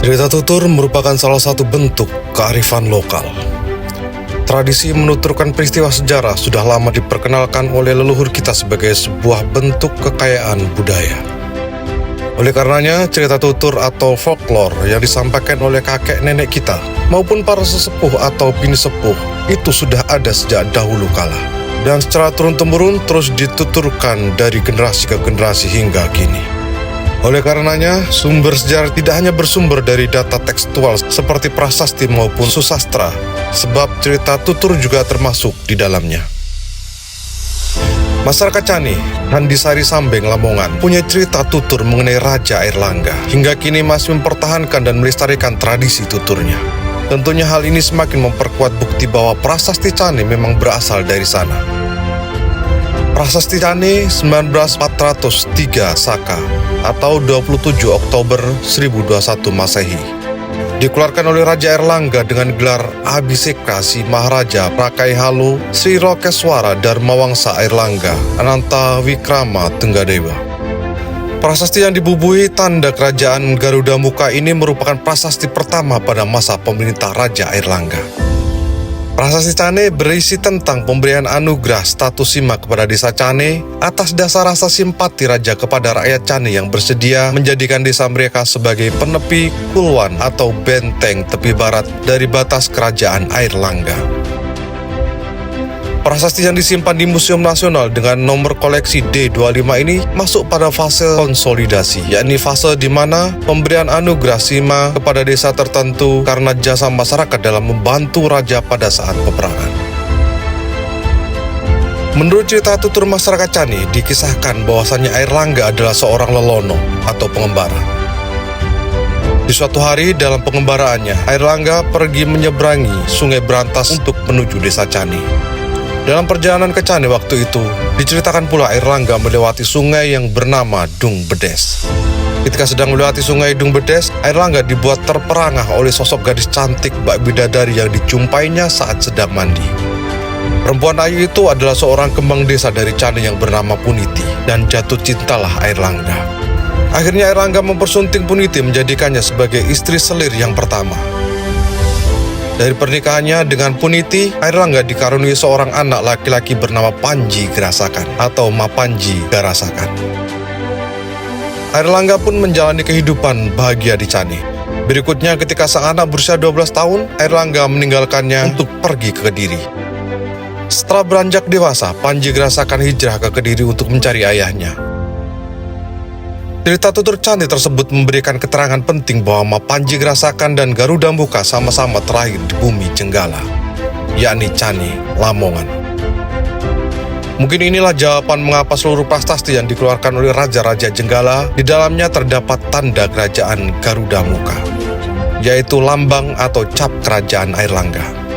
Cerita tutur merupakan salah satu bentuk kearifan lokal. Tradisi menuturkan peristiwa sejarah sudah lama diperkenalkan oleh leluhur kita sebagai sebuah bentuk kekayaan budaya. Oleh karenanya, cerita tutur atau folklore yang disampaikan oleh kakek nenek kita maupun para sesepuh atau bini sepuh itu sudah ada sejak dahulu kala dan secara turun-temurun terus dituturkan dari generasi ke generasi hingga kini. Oleh karenanya, sumber sejarah tidak hanya bersumber dari data tekstual seperti prasasti maupun susastra, sebab cerita tutur juga termasuk di dalamnya. Masyarakat Cani, Handisari Sambeng, Lamongan, punya cerita tutur mengenai Raja Airlangga. Hingga kini masih mempertahankan dan melestarikan tradisi tuturnya. Tentunya hal ini semakin memperkuat bukti bahwa prasasti Cani memang berasal dari sana. Prasasti Cani 1903 Saka atau 27 Oktober 1021 Masehi dikeluarkan oleh Raja Airlangga dengan gelar Abhiseka Si Maharaja Prakaihalu Sri Lokeswara Dharmawangsa Airlangga Ananta Wikrama Tenggadewa. Prasasti yang dibubuhi tanda kerajaan Garuda Muka ini merupakan prasasti pertama pada masa pemerintah Raja Airlangga. Prasasti Cane berisi tentang pemberian anugerah status sima kepada desa Cane atas dasar rasa simpati raja kepada rakyat Cane yang bersedia menjadikan desa mereka sebagai penepi kulwan atau benteng tepi barat dari batas kerajaan Airlangga. Prasasti yang disimpan di Museum Nasional dengan nomor koleksi D25 ini masuk pada fase konsolidasi, yakni fase di mana pemberian anugerah sima kepada desa tertentu karena jasa masyarakat dalam membantu raja pada saat peperangan. Menurut cerita tutur masyarakat Cani, dikisahkan bahwasannya Airlangga adalah seorang lelono atau pengembara. Di suatu hari dalam pengembaraannya, Airlangga pergi menyeberangi Sungai Brantas untuk menuju desa Cani. Dalam perjalanan ke Cani waktu itu, diceritakan pula Airlangga melewati sungai yang bernama Dung Bedes. Ketika sedang melewati sungai Dung Bedes, Airlangga dibuat terperangah oleh sosok gadis cantik bak bidadari yang dijumpainya saat sedang mandi. Perempuan ayu itu adalah seorang kembang desa dari Cani yang bernama Puniti, dan jatuh cintalah Airlangga. Akhirnya Airlangga mempersunting Puniti menjadikannya sebagai istri selir yang pertama. Dari pernikahannya dengan Puniti, Airlangga dikaruniai seorang anak laki-laki bernama Panji Garasakan atau Mapanji Garasakan. Airlangga pun menjalani kehidupan bahagia di Cani. Berikutnya ketika sang anak berusia 12 tahun, Airlangga meninggalkannya untuk pergi ke Kediri. Setelah beranjak dewasa, Panji Garasakan hijrah ke Kediri untuk mencari ayahnya. Cerita tutur Cani tersebut memberikan keterangan penting bahwa Mapanji Garasakan dan Garuda Muka sama-sama terlahir di bumi Jenggala, yakni Cani, Lamongan. Mungkin inilah jawaban mengapa seluruh prasasti yang dikeluarkan oleh Raja-Raja Jenggala di dalamnya terdapat tanda kerajaan Garuda Muka, yaitu lambang atau cap kerajaan Airlangga.